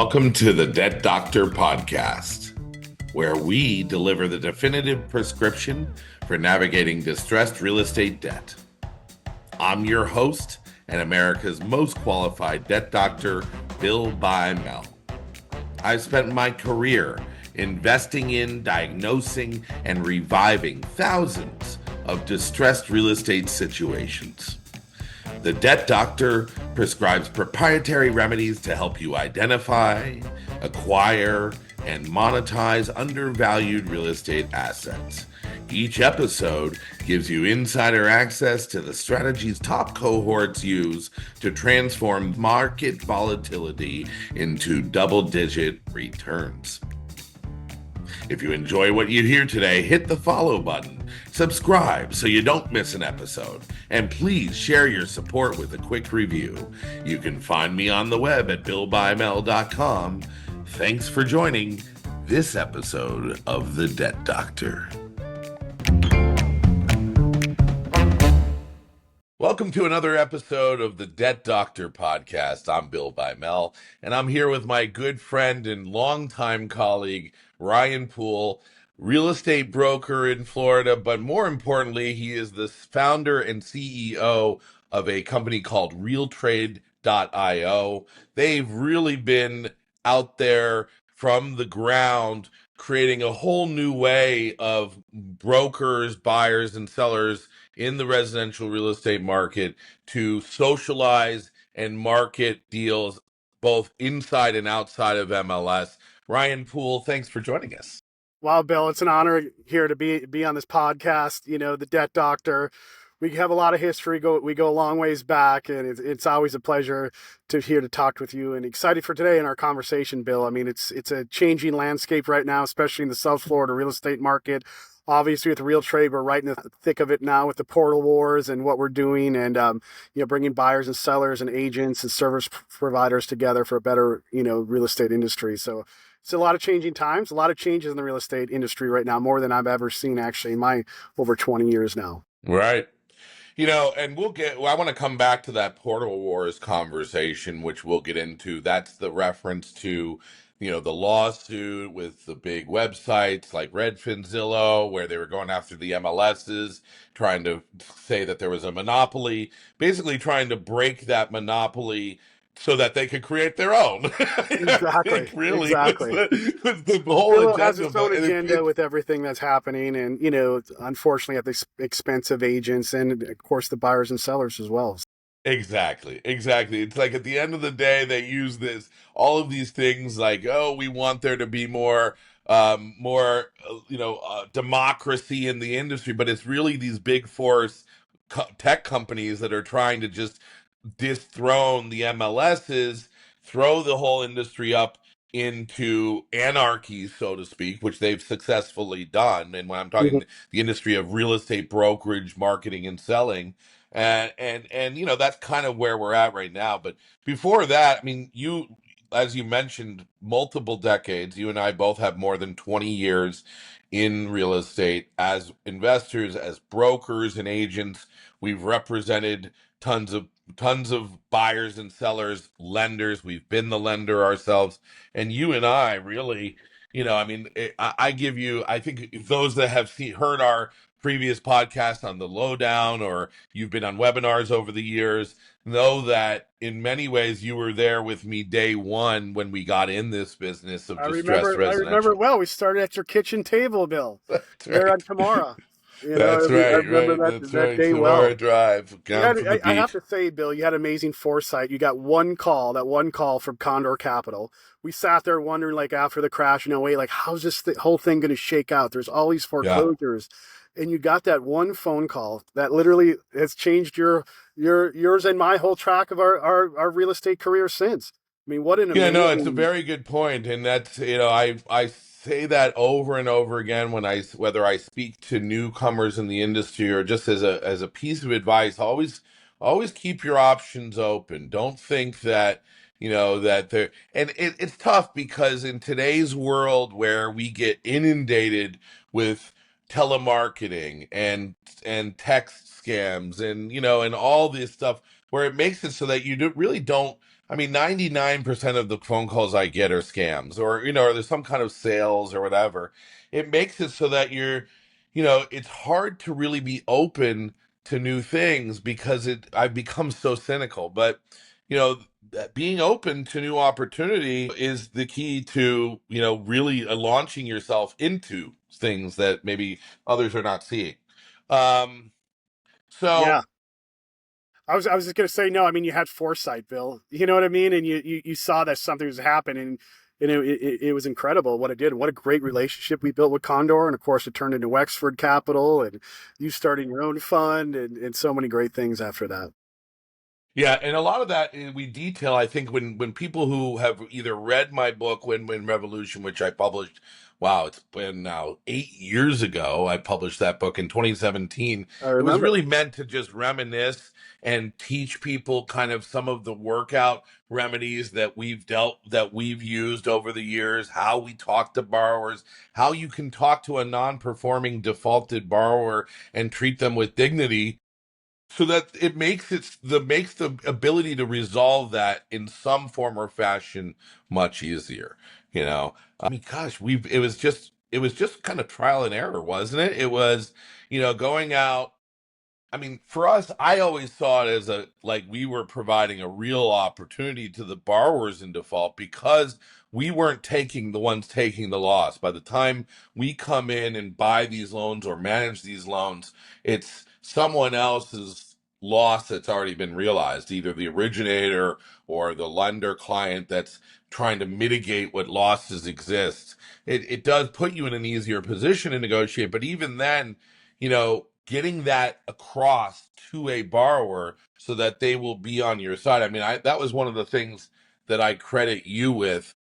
Welcome to the Debt Doctor podcast, where we deliver the definitive prescription for navigating distressed real estate debt. I'm your host and America's most qualified debt doctor, Bill Bymel. I've spent my career investing in, diagnosing, and reviving thousands of distressed real estate situations. The Debt Doctor prescribes proprietary remedies to help you identify, acquire, and monetize undervalued real estate assets. Each episode gives you insider access to the strategies top cohorts use to transform market volatility into double-digit returns. If you enjoy what you hear today, hit the follow button, subscribe so you don't miss an episode, and please share your support with a quick review. You can find me on the web at billbymel.com. Thanks for joining this episode of The Debt Doctor. Welcome to another episode of the Debt Doctor podcast. I'm Bill Bymel, and I'm here with my good friend and longtime colleague, Ryan Poole, real estate broker in Florida, but more importantly, he is the founder and CEO of a company called RealTrade.io. They've really been out there from the ground, creating a whole new way of brokers, buyers, and sellers in the residential real estate market to socialize and market deals both inside and outside of MLS. Ryan Poole, thanks for joining us. Wow, Bill, it's an honor here to be on this podcast. You know, the Debt Doctor. We have a lot of history. We go a long ways back, and it's always a pleasure to talk with you. And excited for today in our conversation, Bill. I mean, it's a changing landscape right now, especially in the South Florida real estate market. Obviously, with the RealTrade, we're right in the thick of it now with the portal wars and what we're doing, and bringing buyers and sellers and agents and service providers together for a better real estate industry. So it's a lot of changing times, a lot of changes in the real estate industry right now, more than I've ever seen actually in my over 20 years now. Right. And I want to come back to that portal wars conversation, which we'll get into. That's the reference to, the lawsuit with the big websites like Redfin, Zillow, where they were going after the MLSs, trying to say that there was a monopoly, basically trying to break that monopoly so that they could create their own. Exactly. Exactly. Was the whole Zillow agenda. has its own agenda with everything that's happening, and unfortunately, at the expense of agents and, of course, the buyers and sellers as well. Exactly. It's like at the end of the day, they use all of these things like, oh, we want there to be more democracy in the industry, but it's really these big force tech companies that are trying to just dethrone the MLSs, throw the whole industry up into anarchy, so to speak, which they've successfully done. And when I'm talking the industry of real estate brokerage, marketing, and selling, and that's kind of where we're at right now. But before that, I mean, as you mentioned, multiple decades. You and I both have more than 20 years in real estate as investors, as brokers and agents. We've represented tons of buyers and sellers, lenders. We've been the lender ourselves. And you and I really, I think those that have heard our previous podcast on the lowdown, or you've been on webinars over the years, know that in many ways you were there with me day one when we got in this business of distressed residential. I remember well. We started at your kitchen table, Bill. That's there right. on Tamara. That's right. I remember that day well. Drive. I have to say, Bill, you had amazing foresight. You got one call from Condor Capital. We sat there wondering, like, after the crash, how's this whole thing going to shake out? There's all these foreclosures. Yeah. And you got that one phone call that literally has changed yours and my whole track of our real estate career since. I mean, what an amazing... it's a very good point. And that's, I say that over and over again whether I speak to newcomers in the industry or just as a piece of advice, always keep your options open. Don't think that, that there, and it's tough because in today's world where we get inundated with telemarketing and text scams and, and all this stuff where it makes it so that you really don't, I mean, 99% of the phone calls I get are scams, or, or there's some kind of sales or whatever. It makes it so that it's hard to really be open to new things because I've become so cynical. But, you know, being open to new opportunity is the key to, really launching yourself into things that maybe others are not seeing. Um, Yeah. so I was just gonna say no. I mean, you had foresight, Bill. You know what I mean, and you saw that something was happening, and it was incredible what it did. What a great relationship we built with Condor, and of course, it turned into Wexford Capital, and you starting your own fund, and so many great things after that. Yeah, and a lot of that we detail. I think when people who have either read my book Win Win Revolution, which I published, wow, it's been now 8 years ago. I published that book in 2017. I It was remember. really meant to just reminisce and teach people kind of some of the workout remedies that we've used over the years, how we talk to borrowers, how you can talk to a non-performing defaulted borrower and treat them with dignity so that makes the ability to resolve that in some form or fashion much easier. I mean, gosh, it was just kind of trial and error, wasn't it? It was, going out. I mean, for us, I always saw it as like we were providing a real opportunity to the borrowers in default because we weren't taking the ones taking the loss. By the time we come in and buy these loans or manage these loans, it's someone else's loss that's already been realized, either the originator or the lender client that's trying to mitigate what losses exist. It does put you in an easier position to negotiate, but even then, getting that across to a borrower so that they will be on your side. I mean, that was one of the things that I credit you with,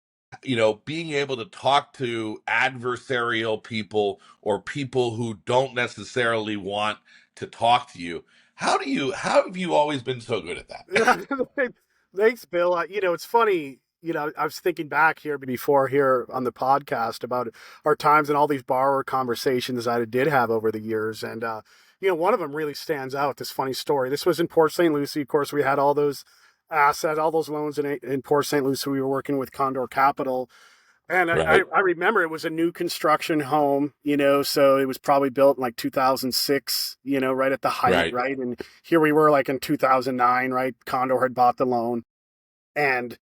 being able to talk to adversarial people or people who don't necessarily want to talk to you. How have you always been so good at that? Thanks, Bill. It's funny. I was thinking back here before here on the podcast about our times and all these borrower conversations I did have over the years, and one of them really stands out. This funny story. This was in Port St. Lucie. Of course, we had all those assets, all those loans in Port St. Lucie. We were working with Condor Capital. And Right, I remember it was a new construction home, so it was probably built in like 2006, right at the height, right, right? And here we were like in 2009, right? Condor had bought the loan. And,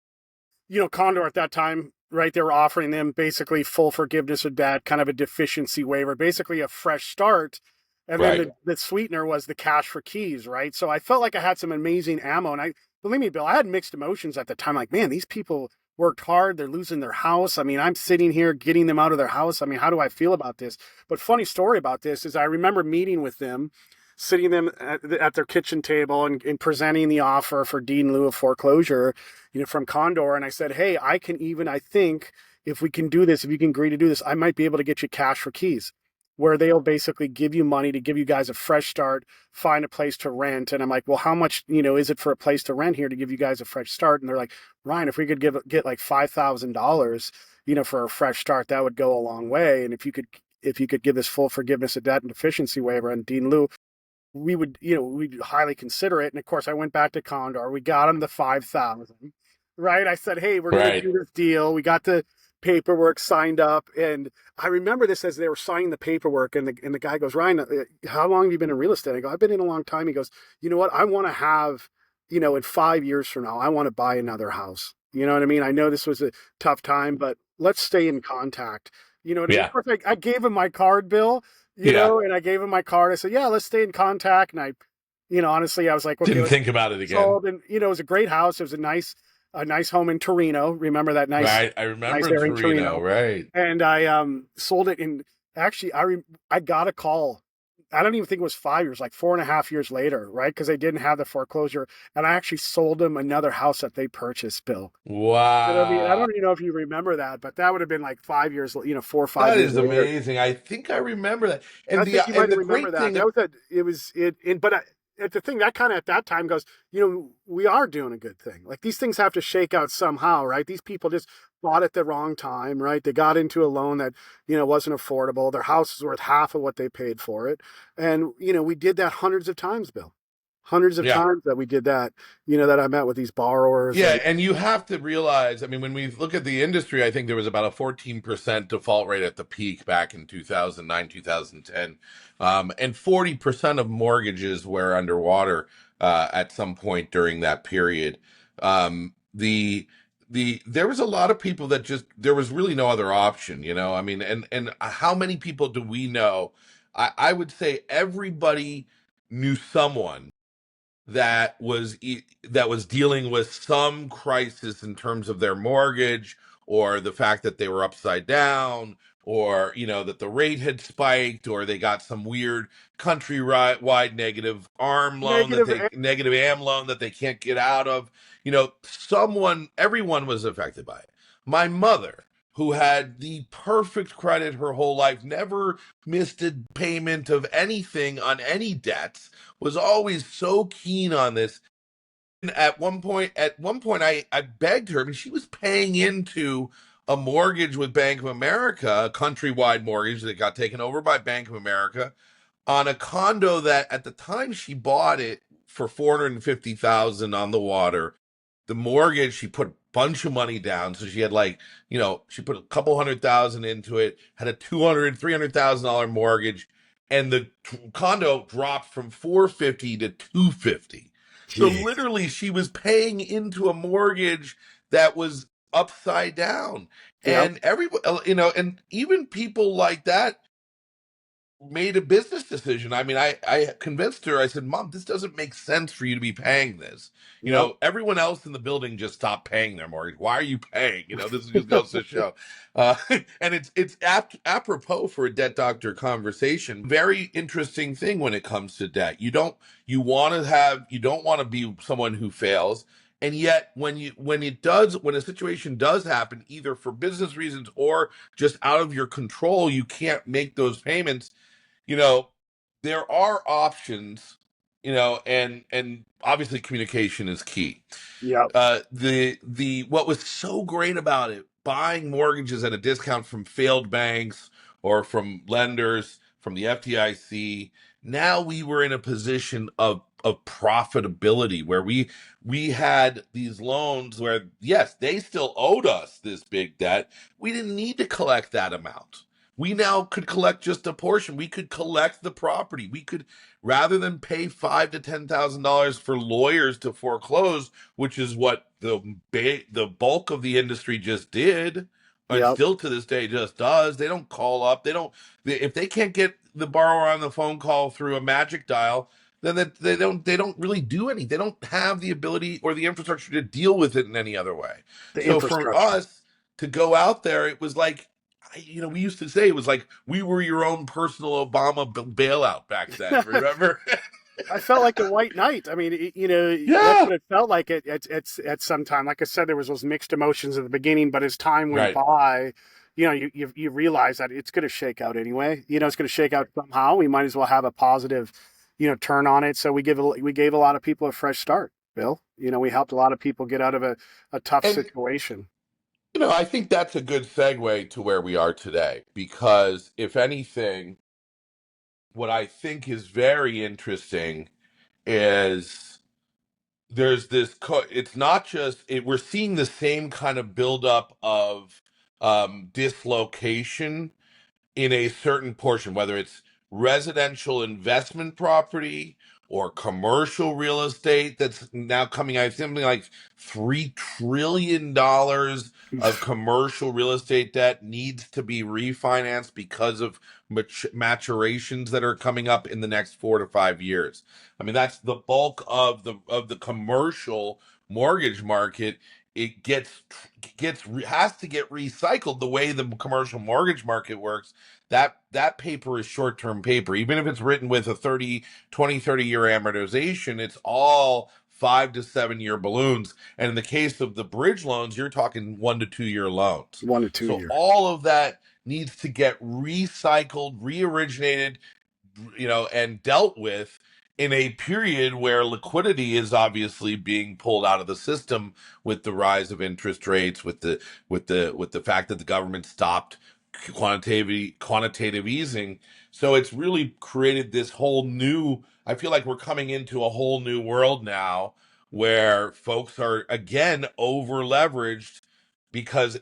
Condor at that time, right, they were offering them basically full forgiveness of debt, kind of a deficiency waiver, basically a fresh start. And then right. the sweetener was the cash for keys, right? So I felt like I had some amazing ammo. And believe me, Bill, I had mixed emotions at the time. Like, man, these people worked hard. They're losing their house. I mean, I'm sitting here getting them out of their house. I mean, how do I feel about this? But funny story about this is I remember meeting with them, sitting them at their kitchen table and presenting the offer for deed in lieu of foreclosure, from Condor. And I said, hey, I think if we can do this, if you can agree to do this, I might be able to get you cash for keys, where they'll basically give you money to give you guys a fresh start, find a place to rent. And I'm like, well, how much, is it for a place to rent here to give you guys a fresh start? And they're like, Ryan, if we could get like $5,000, for a fresh start, that would go a long way. And if you could give this full forgiveness of debt and deficiency waiver and deed in lieu, we'd highly consider it. And of course, I went back to Condor. We got him the 5,000, right? I said, hey, we're going to Right. do this deal. We got the paperwork signed up. And I remember this as they were signing the paperwork. And the guy goes, Ryan, how long have you been in real estate? I go, I've been in a long time. He goes, you know what? I want to have, in 5 years from now, I want to buy another house. You know what I mean? I know this was a tough time, but let's stay in contact. You know what I mean? Of Yeah. course, I gave him my card, Bill, Yeah. and I gave him my card. I said, yeah, let's stay in contact. And honestly, I was like, okay, Didn't let's think about it again. sold. And, it was a great house. It was a nice home in Torino. Remember that nice, Right. I nice remember area in Torino. Torino. Right. And I sold it. And actually, I got a call. I don't even think it was 5 years, like 4.5 years later, right? Because they didn't have the foreclosure. And I actually sold them another house that they purchased, Bill. You know what I mean? I Wow. don't even know if you remember that, but that would have been like 5 years, 4 or 5 years That is later. amazing. I think I remember that. I And the think you might and have the remember great that. thing That was it was it. But at the thing that kind of at that time goes, we are doing a good thing. Like these things have to shake out somehow, right? These people just bought at the wrong time, right? They got into a loan that wasn't affordable. Their house was worth half of what they paid for it, and we did that hundreds of times, Bill. hundreds of Yeah. times that we did that, that I met with these borrowers. Yeah, And and you have to realize, I mean, when we look at the industry, I think there was about a 14% default rate at the peak back in 2009, 2010. And 40% of mortgages were underwater at some point during that period. There was a lot of people that just there was really no other option, you know. I mean, and how many people do we know? I would say everybody knew someone that was dealing with some crisis in terms of their mortgage, or the fact that they were upside down, or that the rate had spiked, or they got some weird countrywide negative, negative am loan that they can't get out of. Everyone was affected by it. My mother, who had the perfect credit her whole life, never missed a payment of anything on any debts, was always so keen on this. And at one point, I begged her. I mean, she was paying into a mortgage with Bank of America, a countrywide mortgage that got taken over by Bank of America, on a condo that at the time she bought it for 450,000 on the water. The mortgage, she put a bunch of money down, so she had she put a couple 100,000 into it, had a 300,000 dollar mortgage, and the condo dropped from 450 to 250. So geez. literally, she was paying into a mortgage that was upside down. Yep. And and even people like that made a business decision. I mean, I convinced her. I said, "Mom, this doesn't make sense for you to be paying this. Yep. Everyone else in the building just stopped paying their mortgage. Why are you paying? This just goes to show." And it's apropos for a debt doctor conversation. Very interesting thing when it comes to debt. You don't want to be someone who fails. And yet, when a situation does happen, either for business reasons or just out of your control, you can't make those payments. you know, there are options, and obviously communication is key. Yep. The what was so great about it, buying mortgages at a discount from failed banks or from lenders, from the FDIC. Now we were in a position of profitability where we had these loans where, yes, they still owed us this big debt. We didn't need to collect that amount. We now could collect just a portion. We could collect the property. We could, rather than pay $5,000 to $10,000 for lawyers to foreclose, which is what the bulk of the industry just did, and Yep. still to this day just does. They don't call up. If they can't get the borrower on the phone call through a magic dial, then they don't really do anything. They don't have the ability or the infrastructure to deal with it in any other way. The So for infrastructure. us to go out there, it was like, we used to say it was like we were your own personal Obama bailout back then. Remember? I felt like a white knight. I mean, that's Yeah. what it felt like at some time. Like I said, there was those mixed emotions at the beginning, but as time went Right. by, you realize that it's going to shake out anyway. It's going to shake out somehow. We might as well have a positive, turn on it. So we gave a lot of people a fresh start, Bill. We helped a lot of people get out of a tough And situation. I think that's a good segue to where we are today, because if anything, what I think is very interesting is there's it's not just we're seeing the same kind of buildup of dislocation in a certain portion, whether it's residential investment property or commercial real estate that's now coming out, something like $3 trillion of commercial real estate debt needs to be refinanced because of maturations that are coming up in the next 4 to 5 years. I mean, that's the bulk of the commercial mortgage market. It has to get recycled the way the commercial mortgage market works. That paper is short-term paper. Even if it's written with a 30 year amortization, it's all 5 to 7 year balloons. And in the case of the bridge loans, you're talking 1 to 2 year loans. 1 to 2 year. So all of that needs to get recycled, reoriginated, and dealt with in a period where liquidity is obviously being pulled out of the system with the rise of interest rates, with the fact that the government stopped quantitative easing. So it's really created this whole new, I feel like we're coming into a whole new world now where folks are again over leveraged because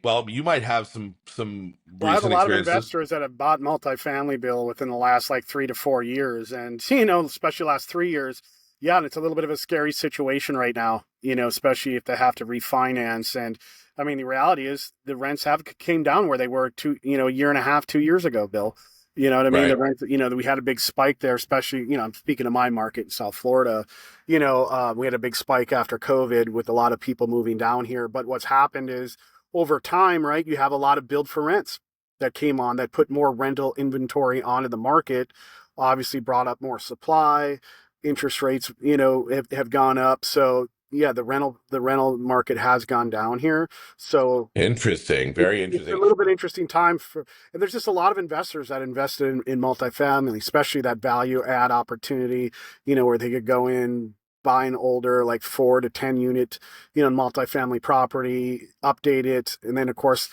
well, you might have some Well, I have a recent lot of experiences. investors that have bought multifamily, Bill, within the last like 3 to 4 years. And, especially last 3 years, yeah, and it's a little bit of a scary situation right now, especially if they have to refinance. And I mean, the reality is the rents have came down where they were a year and a half, 2 years ago, Bill. You know what I mean? The Right. rents, we had a big spike there, especially, I'm speaking of my market in South Florida. We had a big spike after COVID with a lot of people moving down here. But what's happened is over time, right, you have a lot of build for rents that came on that put more rental inventory onto the market, obviously brought up more supply. Interest rates, have gone up. So yeah, the rental market has gone down here. So Interesting. it's Very it's a interesting. little bit interesting time and there's just a lot of investors that invested in multifamily, especially that value add opportunity, where they could go in, buy an older like 4 to 10 unit, multifamily property, update it, and then of course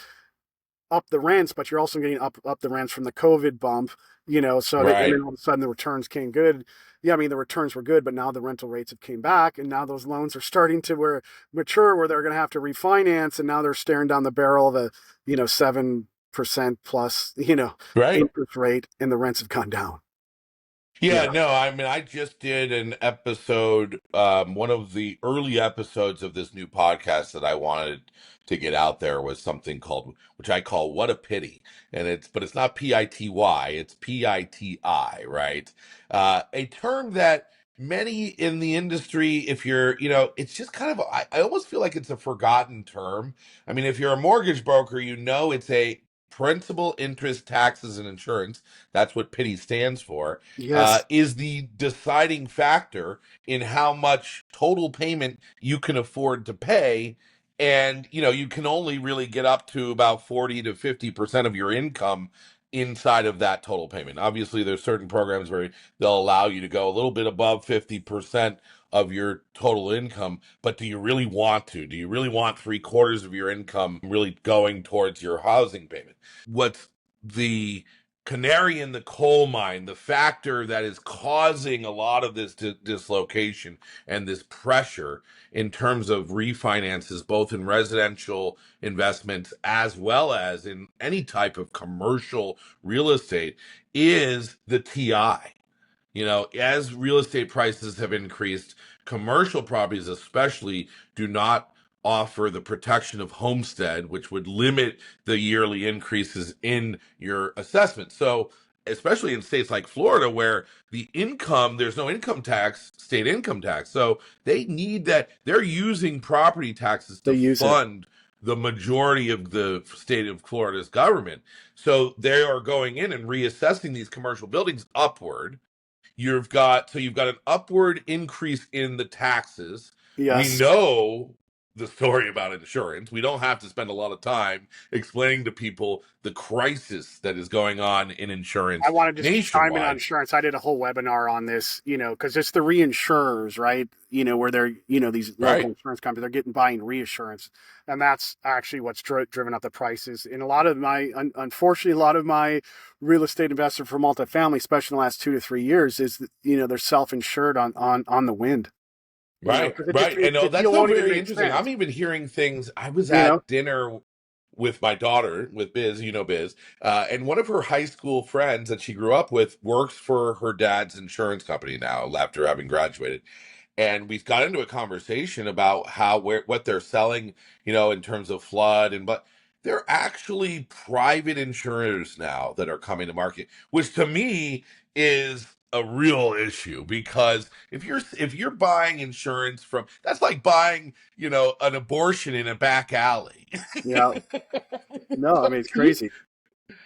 up the rents, but you're also getting up the rents from the COVID bump, and then Right. all of a sudden the returns came good. Yeah, I mean the returns were good, but now the rental rates have came back, and now those loans are starting to mature where they're going to have to refinance, and now they're staring down the barrel of a 7% plus Right. interest rate, and the rents have gone down. Yeah, Yeah, no, I mean, I just did an episode, one of the early episodes of this new podcast that I wanted to get out there was something called, which I call What a Pity. But it's not PITY, it's PITI, right? A term that many in the industry, if you're, it's just kind of, I almost feel like it's a forgotten term. I mean, if you're a mortgage broker, it's a principal, interest, taxes, and insurance. That's what PITI stands for, yes, is the deciding factor in how much total payment you can afford to pay. And, you can only really get up to about 40 to 50% of your income inside of that total payment. Obviously, there's certain programs where they'll allow you to go a little bit above 50% of your total income. But do you really want to? Do you really want three-quarters of your income really going towards your housing payment? What's the canary in the coal mine, the factor that is causing a lot of this dislocation and this pressure in terms of refinances, both in residential investments as well as in any type of commercial real estate, is the TI. As real estate prices have increased, commercial properties especially do not offer the protection of homestead, which would limit the yearly increases in your assessment. So, especially in states like Florida, where there's no income tax, state income tax. So they need that. They're using property taxes they to use it. fund the majority of the state of Florida's government. So they are going in and reassessing these commercial buildings upward. You've got an upward increase in the taxes. We Yes. know the story about insurance. We don't have to spend a lot of time explaining to people the crisis that is going on in I insurance want to just chime in on nationwide. insurance. I did a whole webinar on this, because it's the reinsurers, right? Where they're, these local Right. insurance companies, they're getting buying reassurance. And that's actually what's driven up the prices. And unfortunately, a lot of my real estate investor for multifamily, especially in the last 2 to 3 years, is, they're self-insured on the wind, Right, because it just, right. And no, the that's deal so won't even very make interesting. I'm sense, even hearing things. I was you know? at dinner with my daughter, with Biz, Biz, and one of her high school friends that she grew up with works for her dad's insurance company now, after having graduated. And we got into a conversation about what they're selling, in terms of flood, but they're actually private insurers now that are coming to market, which to me is a real issue, because if you're buying insurance from, that's like buying, an abortion in a back alley. Yeah. No, I mean, it's Like, crazy.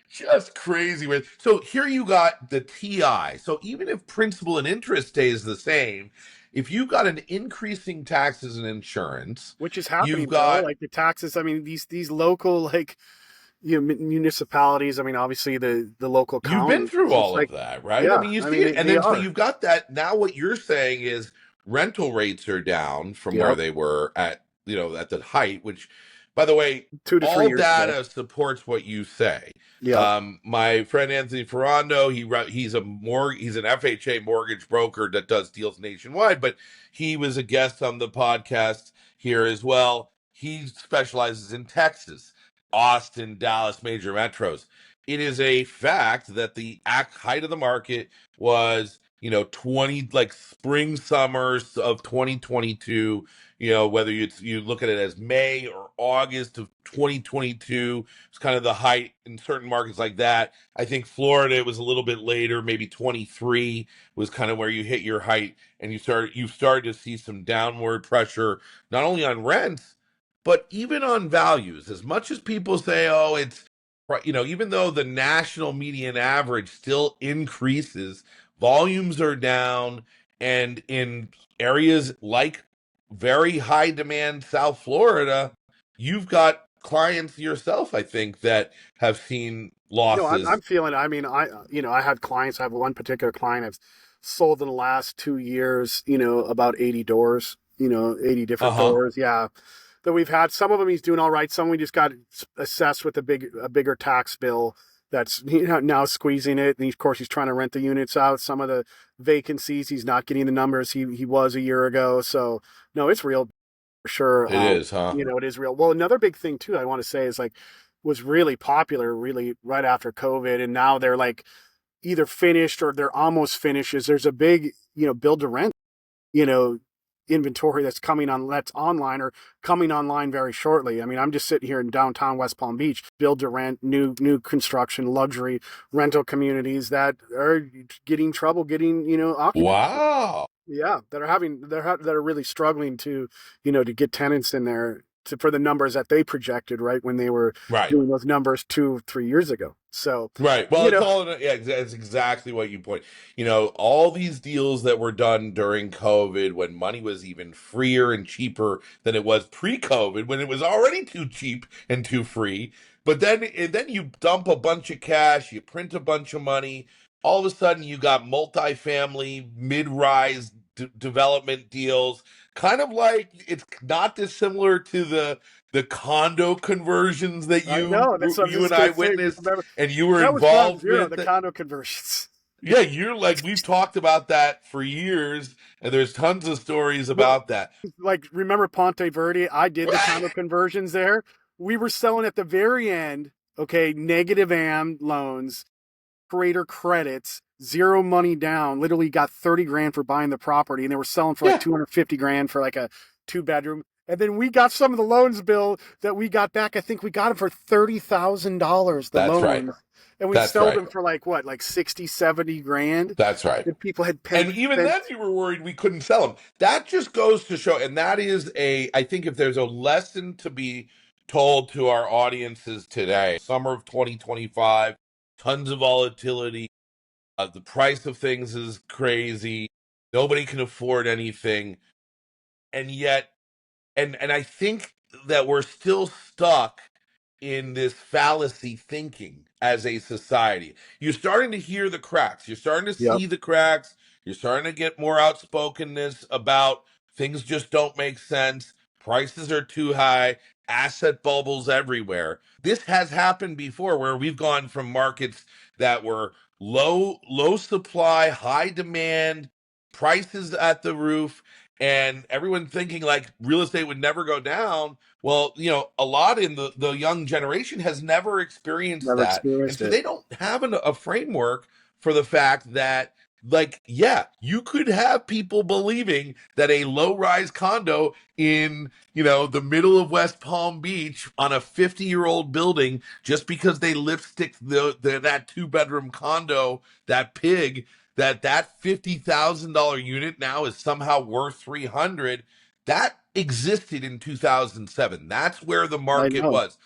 just crazy. So here you got the TI. So even if principal and interest stays the same, if you've got an increasing taxes and insurance, Which is you've happening, Bill. got Like the taxes. I mean, these local like municipalities. I mean, obviously the local you've been counties. through It's all of like, that, right? I yeah. mean, you I see mean, it. And they then so are. you've got that. Now what you're saying is rental rates are down from where Yep. they were at, at the height, which By the way, 2 to 3 all years ago. data supports what you say. Yeah. My friend Anthony Ferrando, he's an FHA mortgage broker that does deals nationwide, but he was a guest on the podcast here as well. He specializes in Texas, Austin, Dallas, major metros. It is a fact that the height of the market was, 20, like spring summers of 2022, whether you look at it as May or August of 2022. It's kind of the height in certain markets like that. I think Florida, it was a little bit later, maybe 23 was kind of where you hit your height, and you started to see some downward pressure, not only on rents, but even on values. As much as people say, oh, it's, even though the national median average still increases, volumes are down, and in areas like very high demand South Florida, you've got clients yourself, I think, that have seen No, I'm losses. feeling. I mean, I had clients. I have one particular client I've sold in the last 2 years. About 80 doors. 80 different Uh-huh. doors. Yeah, that we've had. Some of them he's doing all right. Some we just got assessed with a bigger tax bill that's now squeezing it. And of course, he's trying to rent the units out. Some of the vacancies, he's not getting the numbers he was a year ago. So no, it's real for sure. It is, huh? It is real. Well, another big thing too, I want to say is like was really popular really right after COVID, and now they're like either finished or they're almost finished. Is there's a big build to rent you know inventory that's online or coming online very shortly. I mean, I'm just sitting here in downtown West Palm Beach, build to rent, new construction, luxury rental communities that are getting trouble getting occupancy. Wow. Yeah, that are really struggling to get tenants in there for the numbers that they projected right when they were Right. doing those numbers 2 3 years ago. So Right. Well, you it's know, all, yeah, it's exactly what you point. All these deals that were done during COVID when money was even freer and cheaper than it was pre-COVID, when it was already too cheap and too free. But then you dump a bunch of cash, you print a bunch of money. All of a sudden, you got multifamily, mid-rise development deals. Kind of like it's not dissimilar to the condo conversions that I you know that's what I'm you and just I gonna say. witnessed Remember and you were that was ground involved zero, with the it. condo conversions. Yeah, you're like, we've talked about that for years, and there's tons of stories Well, about that. like remember Ponte Verde? I did the condo conversions there. We were selling at the very end. Okay, negative AM loans, creator credits, zero money down. Literally got 30 grand for buying the property, and they were selling for like Yeah, 250 grand for like a 2 bedroom. And then we got some of the loans, Bill, that we got back. I think we got them for $30,000, the that's right. loans. And we That's sold right. them for like what, like 60, 70 grand. That's right. And people had And paid even spent. then, you were worried we couldn't sell them. That just goes to show, and that is I think if there's a lesson to be told to our audiences today, summer of 2025, tons of volatility, the price of things is crazy, nobody can afford anything, and yet and I think that we're still stuck in this fallacy thinking as a society. You're starting to hear the cracks. You're starting to Yep. see the cracks. You're starting to get more outspokenness about things just don't make sense. Prices are too high. Asset bubbles everywhere. This has happened before where we've gone from markets that were low supply, high demand, prices at the roof, and everyone thinking like real estate would never go down. Well, a lot in the young generation has never experienced Never that. And experienced so it. they don't have a framework for the fact that, like, yeah, you could have people believing that a low rise condo in, the middle of West Palm Beach on a 50-year-old building, just because they lipstick that 2 bedroom condo, that pig, that $50,000 unit now is somehow worth 300. That existed in 2007. That's where the I market know. was.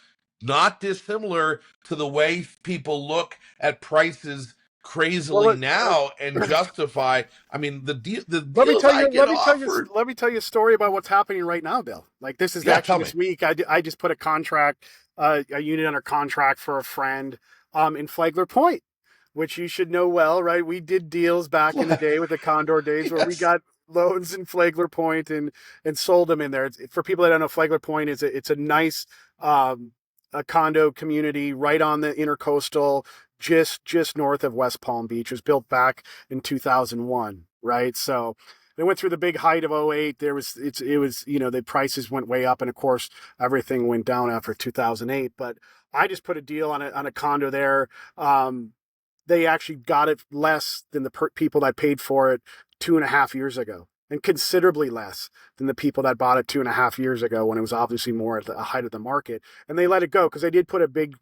Not dissimilar to the way people look at prices Well, crazily now and justify. I mean, the let me deals tell I you. get Let me tell you. offered. Let me tell you a story about what's happening right now, Bill. Like this is Yeah, actually tell me. this week. I just put a contract, a unit under contract for a friend, in Flagler Point, which you should know well, right? We did deals back in the day with the Condor days where we Yes. got loans in Flagler Point and sold them in there. For people that don't know, Flagler Point is it's a nice a condo community right on the intercoastal, just north of West Palm Beach. It was built back in 2001, right? So they went through the big height of '08. It was the prices went way up, and of course everything went down after 2008. But I just put a deal on a condo there. They actually got it less than the people that paid for it 2.5 years ago, and considerably less than the people that bought it 2.5 years ago when it was obviously more at the height of the market. And they let it go because they did put a big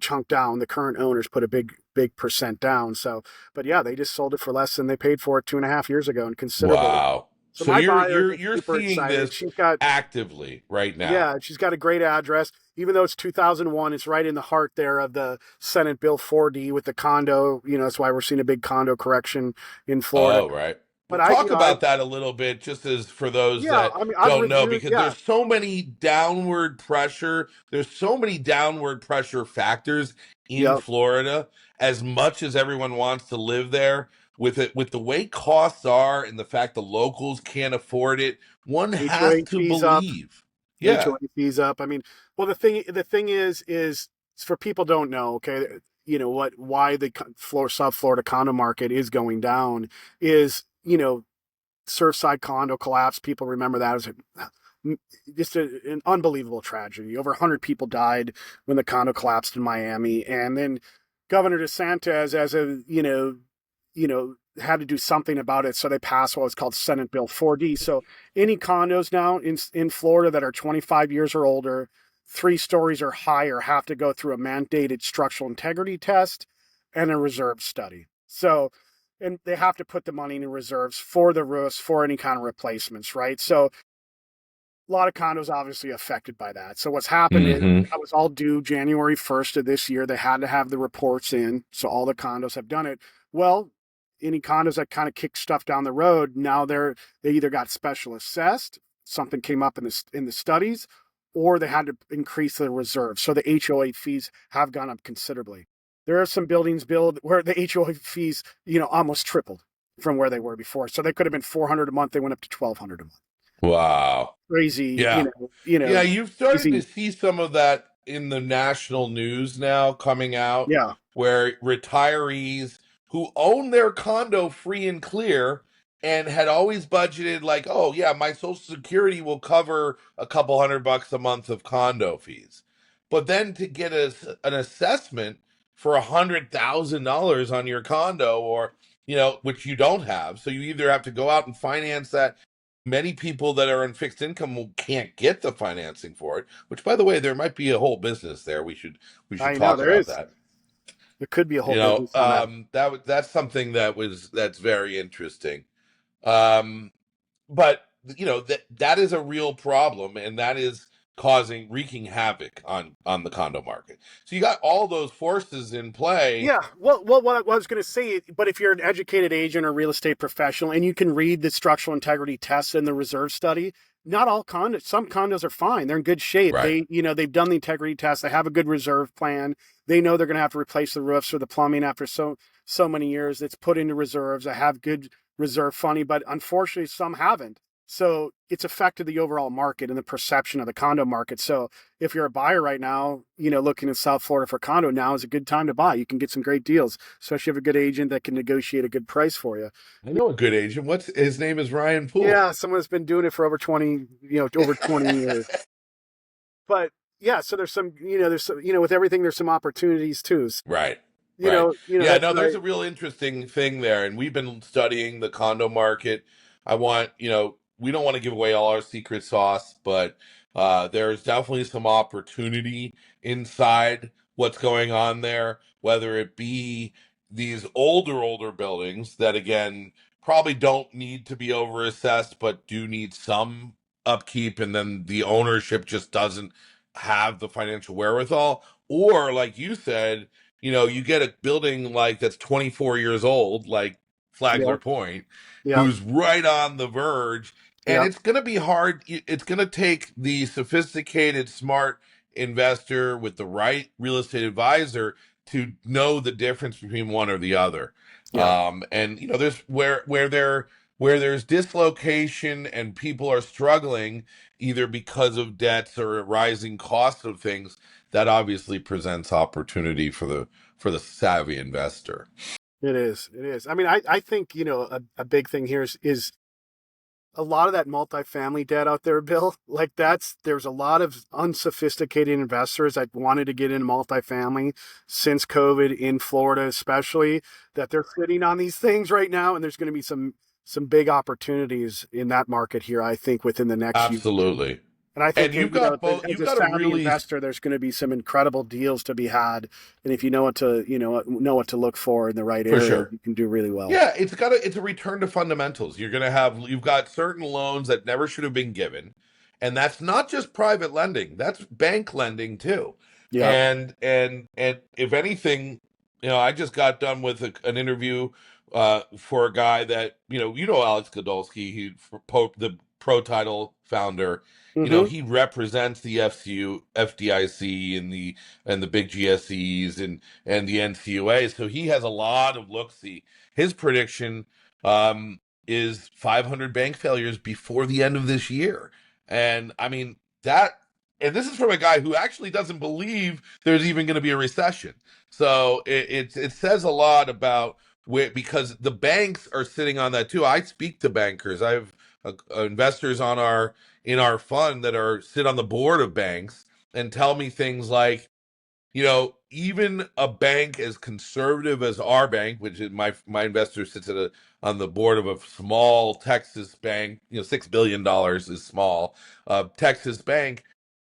chunk down. The current owners put a big percent down. So, but yeah, they just sold it for less than they paid for it 2.5 years ago, and considerably. Wow. So So my you're buyer you're is you're super seeing excited. this actively right now. Yeah, she's got a great address. Even though it's 2001, it's right in the heart there of the Senate Bill 4D with the condo. That's why we're seeing a big condo correction in Florida. Oh, right. But Well, I, talk about that a little bit, just as for those yeah, that I mean, I've don't know, reviewed, because yeah, there's so many downward pressure. There's so many downward pressure factors in yep. Florida. As much as everyone wants to live there, with the way costs are and the fact the locals can't afford it, one has HOA to fees up, believe. Yeah. HOA fees up. I mean, well, the thing is for people don't know, okay, why the South Florida condo market is going down is, Surfside condo collapse. People remember that as just an unbelievable tragedy. Over 100 people died when the condo collapsed in Miami, and then Governor DeSantis, as had to do something about it, so they passed what was called Senate Bill 4D. So any condos now in Florida that are 25 years or older, 3 stories or higher, have to go through a mandated structural integrity test and a reserve study. So, and they have to put the money in reserves for the roofs, for any kind of replacements, right? So a lot of condos obviously affected by that. So what's happened is Hmm. that was all due January 1st of this year. They had to have the reports in. So all the condos have done it. Well, any condos that kind of kick stuff down the road, now they either got special assessed, something came up in the studies, or they had to increase the reserve. So the HOA fees have gone up considerably. There are some buildings built where the HOA fees, almost tripled from where they were before. So they could have been 400 a month. They went up to 1,200 a month. Wow. Crazy, Yeah. Yeah, you've started to crazy. see some of that in the national news now coming out, Yeah, where retirees who own their condo free and clear and had always budgeted like, oh yeah, my Social Security will cover a couple $100 a month of condo fees. But then to get an assessment for $100,000 on your condo, or which you don't have, so you either have to go out and finance that. Many people that are on fixed income can't get the financing for it, which, by the way, there might be a whole business there. We should I know talk there about is. that. There could be a whole business on that. That's something that's very interesting. Um, but that is a real problem, and that is wreaking havoc on the condo market. So you got all those forces in play. Yeah, well, what I was going to say, but if you're an educated agent or real estate professional and you can read the structural integrity tests and the reserve study, not all condos, some condos are fine. They're in good shape. Right. They've done the integrity test. They have a good reserve plan. They know they're going to have to replace the roofs or the plumbing after so many years. It's put into reserves. I have good reserve funding, but unfortunately, some haven't. So it's affected the overall market and the perception of the condo market. So if you're a buyer right now, looking in South Florida for condo, now is a good time to buy. You can get some great deals, especially if you have a good agent that can negotiate a good price for you. I know a good agent. What's his name is Ryan Poole. Yeah, someone that's been doing it for over 20 years. But yeah, so with everything, there's some opportunities too. Right. Right. Yeah, That's no, what there's a real interesting thing there. And we've been studying the condo market. We don't want to give away all our secret sauce, but there's definitely some opportunity inside what's going on there, whether it be these older buildings that, again, probably don't need to be overassessed, but do need some upkeep. And then the ownership just doesn't have the financial wherewithal. Or, like you said, you get a building like that's 24 years old, like Flagler yeah, Point, yeah, who's right on the verge. And yeah, it's going to be hard. It's going to take the sophisticated, smart investor with the right real estate advisor to know the difference between one or the other. yeah, And there's where they're where there's dislocation and people are struggling either because of debts or rising costs of things, that obviously presents opportunity for the savvy investor. It is. It is. I mean, I think, a big thing here is a lot of that multifamily debt out there, Bill. Like there's a lot of unsophisticated investors that wanted to get into multifamily since COVID in Florida, especially, that they're sitting on these things right now. And there's going to be some big opportunities in that market here, I think, within the next year. Absolutely. And I think, And you've got both, as you've a got a savvy really, investor, there's going to be some incredible deals to be had. And if you know what to look for in the right for area, sure. you can do really well. Yeah, it's a return to fundamentals. You've got certain loans that never should have been given, and that's not just private lending, that's bank lending too. Yeah. And if anything, I just got done with an interview for a guy that, Alex Godolsky, the Pro Title founder. Mm-hmm. He represents the FDIC and the big GSEs and the NCUA. So he has a lot of look-see. His prediction is 500 bank failures before the end of this year. And I mean, and this is from a guy who actually doesn't believe there's even going to be a recession. So it says a lot about because the banks are sitting on that too. I speak to bankers. I have investors in our fund that sit on the board of banks and tell me things like, even a bank as conservative as our bank, which is my investor sits on the board of a small Texas bank, $6 billion is small, Texas bank,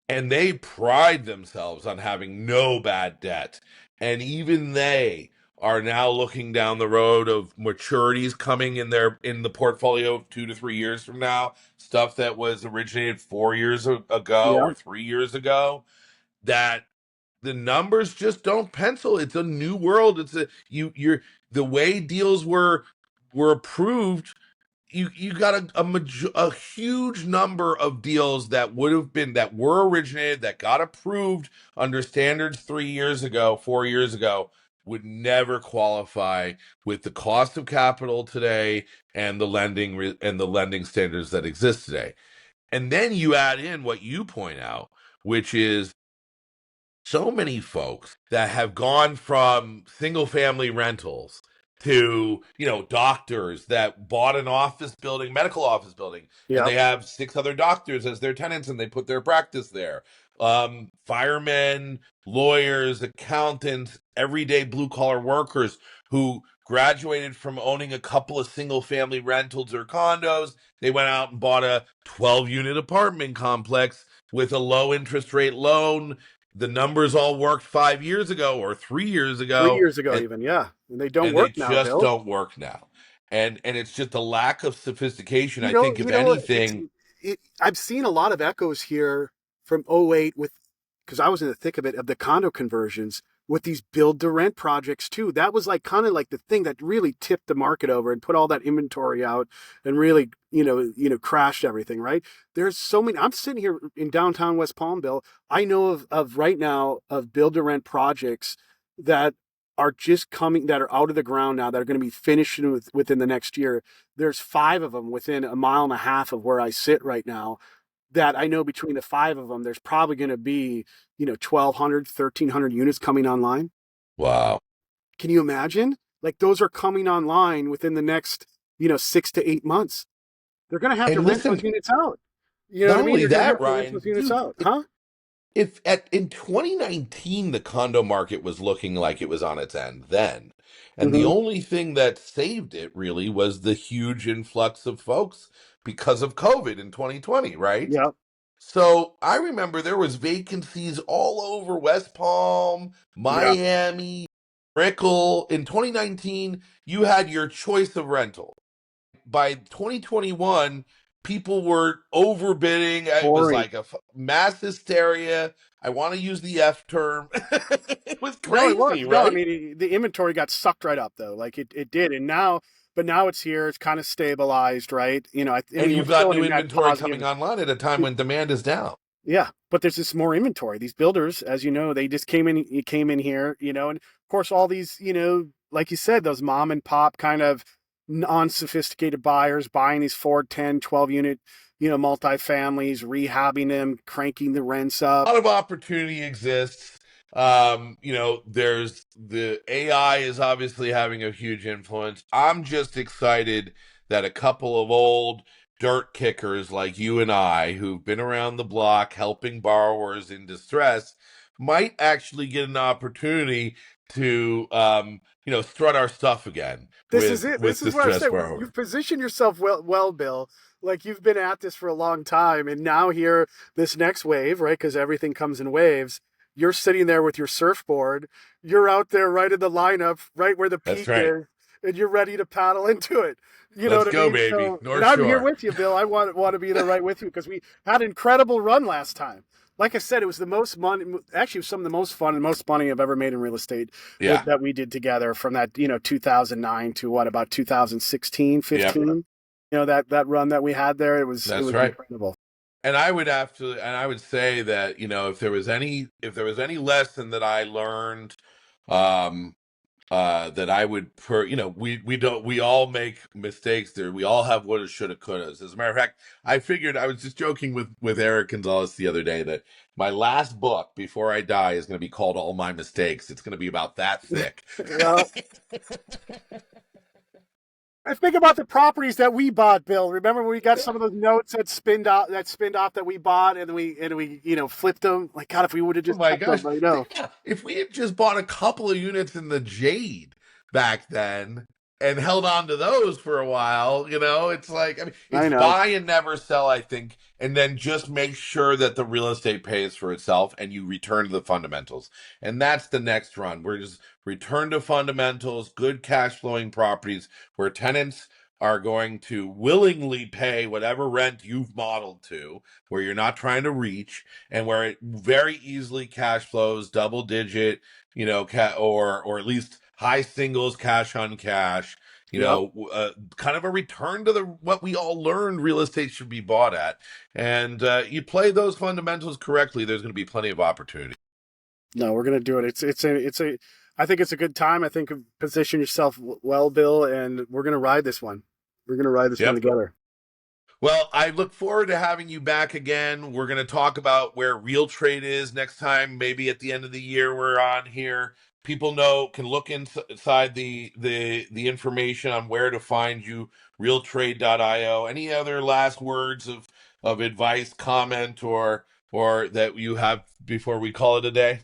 and they pride themselves on having no bad debt. And even they are now looking down the road of maturities coming in the portfolio 2 to 3 years from now, stuff that was originated 4 years ago Yeah. or 3 years ago, that the numbers just don't pencil. It's a new world. It's you're the way deals were approved. You got a huge number of deals that were originated, that got approved under standards 3 years ago, 4 years ago, would never qualify with the cost of capital today and the lending standards that exist today. And then you add in what you point out, which is so many folks that have gone from single family rentals to, doctors that bought an medical office building, and Yeah. they have six other doctors as their tenants and they put their practice there. Firemen, lawyers, accountants, everyday blue collar workers who graduated from owning a couple of single family rentals or condos. They went out and bought a 12-unit apartment complex with a low interest rate loan. The numbers all worked 5 years ago or 3 years 3 ago, years ago, and even. Yeah. And they don't and they work now, just Bill. don't work now. And it's just a lack of sophistication. You I know, think if you know, it's anything, I've seen a lot of echoes here from '08 because I was in the thick of it, of the condo conversions with these build to rent projects too. That was like kind of like the thing that really tipped the market over and put all that inventory out and really, crashed everything, right? There's so many. I'm sitting here in downtown West Palm, Bill. I know of right now of build to rent projects that are just coming, that are out of the ground now, that are going to be finishing within the next year. There's 5 of them within a mile and a half of where I sit right now, that I know between the 5 of them, there's probably going to be, 1,200, 1,300 units coming online. wow. Can you imagine? Like those are coming online within the next, 6 to 8 months. They're going to have to And rent those listen, units out. You know what not I mean? only They're going to that, have to rent those Ryan, units dude, out, huh? if in 2019 the condo market was looking like it was on its end then, and the Mm-hmm. only thing that saved it really was the huge influx of folks because of COVID in 2020, right? Yeah. So I remember there was vacancies all over West Palm, Yeah. Miami, Brickell. In 2019, you had your choice of rental. By 2021, people were overbidding. It was Pouring. like a mass hysteria. I want to use the F term. It was No, it was. crazy, No, I right? mean, the inventory got sucked right up though. Like it did. But now it's here. It's kind of stabilized, right? I And mean, we're you've got still in new a net inventory coming positive. online at a time when demand is down. Yeah, but there's just more inventory. These builders, as you know, they just came in here, and of course all these, like you said, those mom and pop kind of non-sophisticated buyers buying these 4, 10, 12 unit, multifamilies, rehabbing them, cranking the rents up. A lot of opportunity exists. There's the AI is obviously having a huge influence. I'm just excited that a couple of old dirt kickers like you and I, who've been around the block helping borrowers in distress, might actually get an opportunity to, strut our stuff again This is with it. This with is what I'm distressed saying. borrowers. You've positioned yourself well, Bill. Like you've been at this for a long time, and now here, this next wave, right? Because everything comes in waves. You're sitting there with your surfboard. You're out there right in the lineup, right where the That's peak right. is, and you're ready to paddle into it. You know Let's what I go, mean? baby. So, and North I'm here Shore. with you, Bill. I want to be there right with you because we had an incredible run last time. Like I said, it was the most money. Actually, it was some of the most fun and most money I've ever made in real estate Yeah. that we did together from that 2009 to what about 2016, Yep. 15. That run that we had there, it was That's right. incredible. And I would say that, if there was any lesson that I learned, um, that I would we all make mistakes there. We all have woulda, shoulda, couldas. As a matter of fact, I figured I was just joking with Eric Gonzalez the other day that my last book before I die is going to be called All My Mistakes. It's going to be about that thick. Well, I think about the properties that we bought, Bill. Remember when we got some of those notes that spinned off that we bought, and we flipped them. Like God, if we would have Oh just my kept gosh. them, I know. Yeah. If we had just bought a couple of units in the Jade back then and held on to those for a while, it's like, I mean, I it's know. buy and never sell, I think, and then just make sure that the real estate pays for itself and you return to the fundamentals. And that's the next run. We're just return to fundamentals, good cash flowing properties where tenants are going to willingly pay whatever rent you've modeled to, where you're not trying to reach, and where it very easily cash flows double digit, or at least high singles cash on cash, Yep. kind of a return to the what we all learned real estate should be bought at. And you play those fundamentals correctly, there's going to be plenty of opportunity. No, we're gonna do it. It's a. I think it's a good time. I think position yourself well, Bill, and we're gonna ride this one. We're gonna ride this one Yep. together. Well, I look forward to having you back again. We're going to talk about where RealTrade is next time. Maybe at the end of the year, we're on here. People can look inside the information on where to find you. RealTrade.io. Any other last words of advice, comment, or that you have before we call it a day?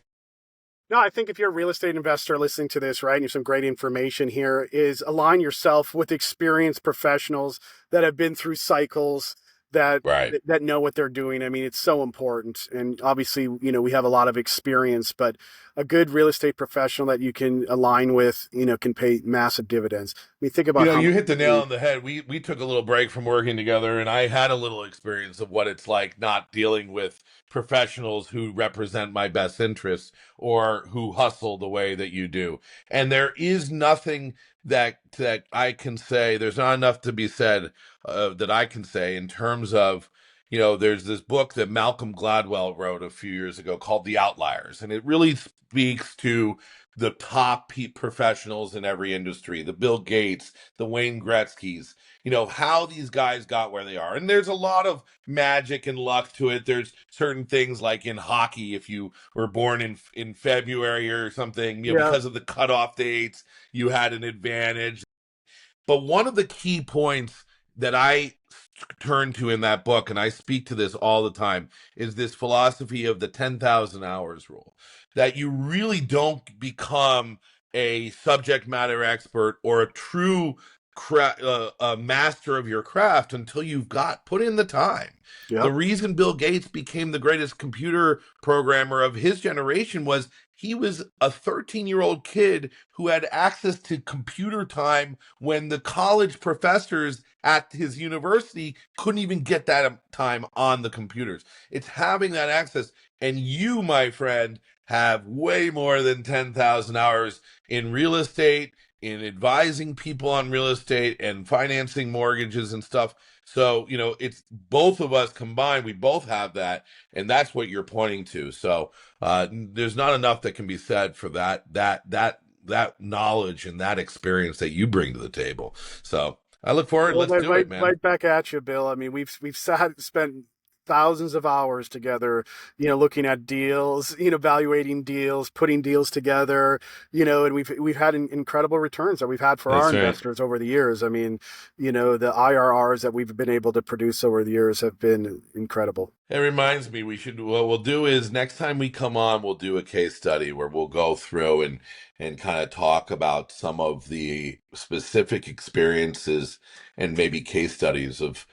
No, I think if you're a real estate investor listening to this, right, and you have some great information here, is align yourself with experienced professionals that have been through cycles that Right. that know what they're doing. I mean, it's so important. And obviously, we have a lot of experience, but a good real estate professional that you can align with, can pay massive dividends. I mean, think about how You much. hit the nail on the head. We took a little break from working together, and I had a little experience of what it's like not dealing with professionals who represent my best interests or who hustle the way that you do. And there is nothing that I can say. There's not enough to be said that I can say in terms of. There's this book that Malcolm Gladwell wrote a few years ago called The Outliers, and it really speaks to the top professionals in every industry, the Bill Gates, the Wayne Gretzky's, how these guys got where they are. And there's a lot of magic and luck to it. There's certain things like in hockey, if you were born in February or something, Yeah, because of the cutoff dates, you had an advantage. But one of the key points that I turn to in that book, and I speak to this all the time, is this philosophy of the 10,000 hours rule. That you really don't become a subject matter expert or a true a master of your craft until you've got put in the time. yeah, The reason Bill Gates became the greatest computer programmer of his generation was he was a 13-year-old kid who had access to computer time when the college professors at his university couldn't even get that time on the computers. It's having that access. And you, my friend, have way more than 10,000 hours in real estate, in advising people on real estate and financing mortgages and stuff. So, it's both of us combined. We both have that. And that's what you're pointing to. So, there's not enough that can be said for that that knowledge and that experience that you bring to the table. So I look forward. Well, Let's do it, man. right back at you, Bill. I mean, we've spent thousands of hours together, looking at deals, evaluating deals, putting deals together, and we've had incredible returns that we've had for our investors over the years. I mean, the IRRs that we've been able to produce over the years have been incredible. It reminds me, what we'll do is next time we come on, we'll do a case study where we'll go through and kind of talk about some of the specific experiences and maybe case studies of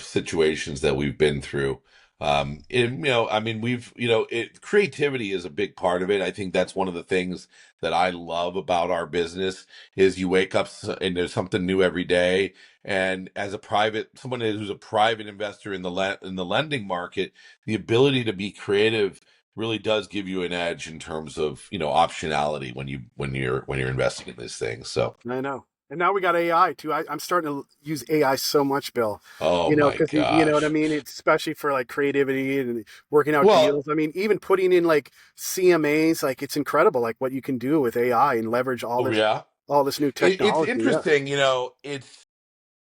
situations that we've been through. I mean, creativity is a big part of it. I think that's one of the things that I love about our business is you wake up and there's something new every day. And as someone who's a private investor in the lending market, the ability to be creative really does give you an edge in terms of, optionality when you're investing in these things. So I know. And now we got AI too. I'm starting to use AI so much, Bill. oh my because gosh. you know what I mean? It's especially for like creativity and working out deals. I mean, even putting in like CMAs, like it's incredible, like what you can do with AI and leverage all this new technology. It's interesting,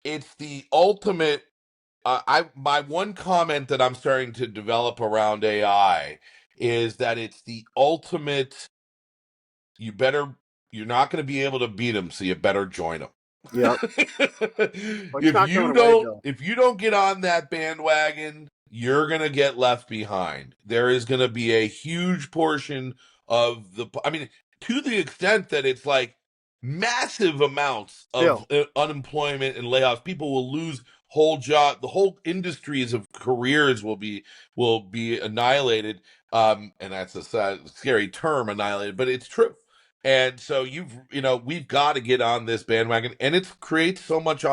it's the ultimate. My one comment that I'm starting to develop around AI is that it's the ultimate. You're not going to be able to beat them, so you better join them. Yeah. If you don't get on that bandwagon, you're going to get left behind. There is going to be a huge portion to the extent that it's like massive amounts of unemployment and layoffs. People will lose whole job. The whole industries of careers will be annihilated. And that's a scary term, annihilated, but it's true. And so we've got to get on this bandwagon, and it creates so much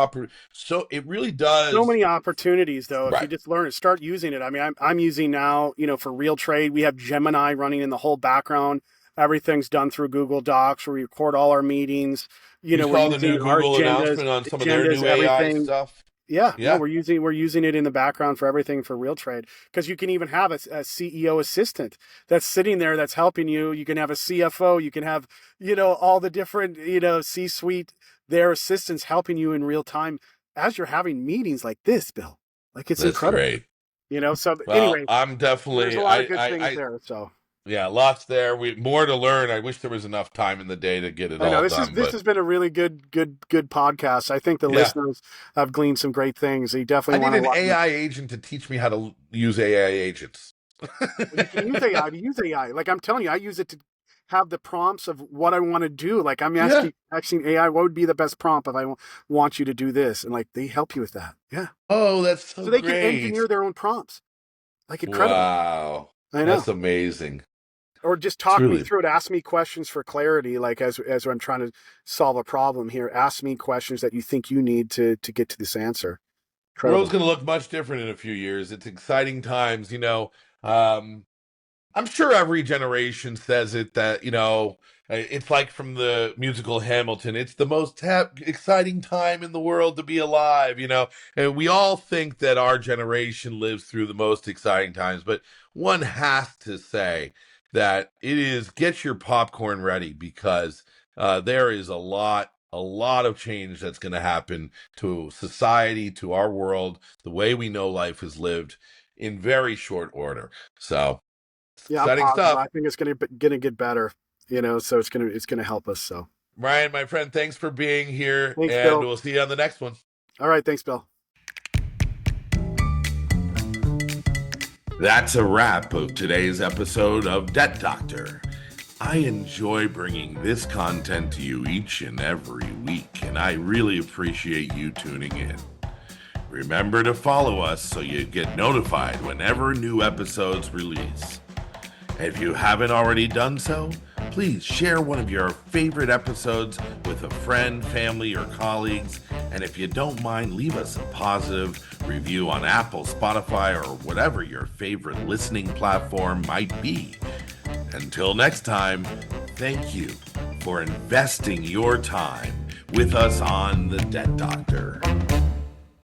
so it really does. So many opportunities, though, if you just learn it, start using it. I mean, I'm using now, for RealTrade, we have Gemini running in the whole background. Everything's done through Google Docs. We record all our meetings. You saw the new Google announcement on some of their new AI stuff. Yeah. No, we're using it in the background for everything for RealTrade, because you can even have a CEO assistant that's sitting there that's helping you. You can have a CFO. You can have all the different C-suite, their assistants helping you in real time as you're having meetings like this, Bill. Like it's incredible. Great. Anyway, I'm definitely there's a lot of good things there. So. Yeah, lots there. More to learn. I wish there was enough time in the day to get it all done. This has been a really good podcast. I think the listeners have gleaned some great things. You definitely want an AI agent to teach me how to use AI agents. You can use AI to use AI. Like I'm telling you, I use it to have the prompts of what I want to do. Like I'm asking AI, what would be the best prompt if I want you to do this? And like they help you with that. Yeah. Oh, that's so they great. can engineer their own prompts. Like incredible. Wow. I know. That's amazing. Or just talk me through it. Ask me questions for clarity. Like as I'm trying to solve a problem here, ask me questions that you think you need to get to this answer. The world's going to look much different in a few years. It's exciting times. I'm sure every generation says it that, it's like from the musical Hamilton. It's the most exciting time in the world to be alive, and we all think that our generation lives through the most exciting times. But one has to say that get your popcorn ready, because there is a lot of change that's going to happen to society, to our world, the way we know life is lived in very short order. So exciting stuff. I think it's going to get better, so it's going to help us. So Ryan, my friend, thanks for being here. Thanks, Bill. We'll see you on the next one. All right. Thanks, Bill. That's a wrap of today's episode of Debt Doctor. I enjoy bringing this content to you each and every week, and I really appreciate you tuning in. Remember to follow us so you get notified whenever new episodes release. If you haven't already done so, please share one of your favorite episodes with a friend, family, or colleagues. And if you don't mind, leave us a positive review on Apple, Spotify, or whatever your favorite listening platform might be. Until next time, thank you for investing your time with us on The Debt Doctor.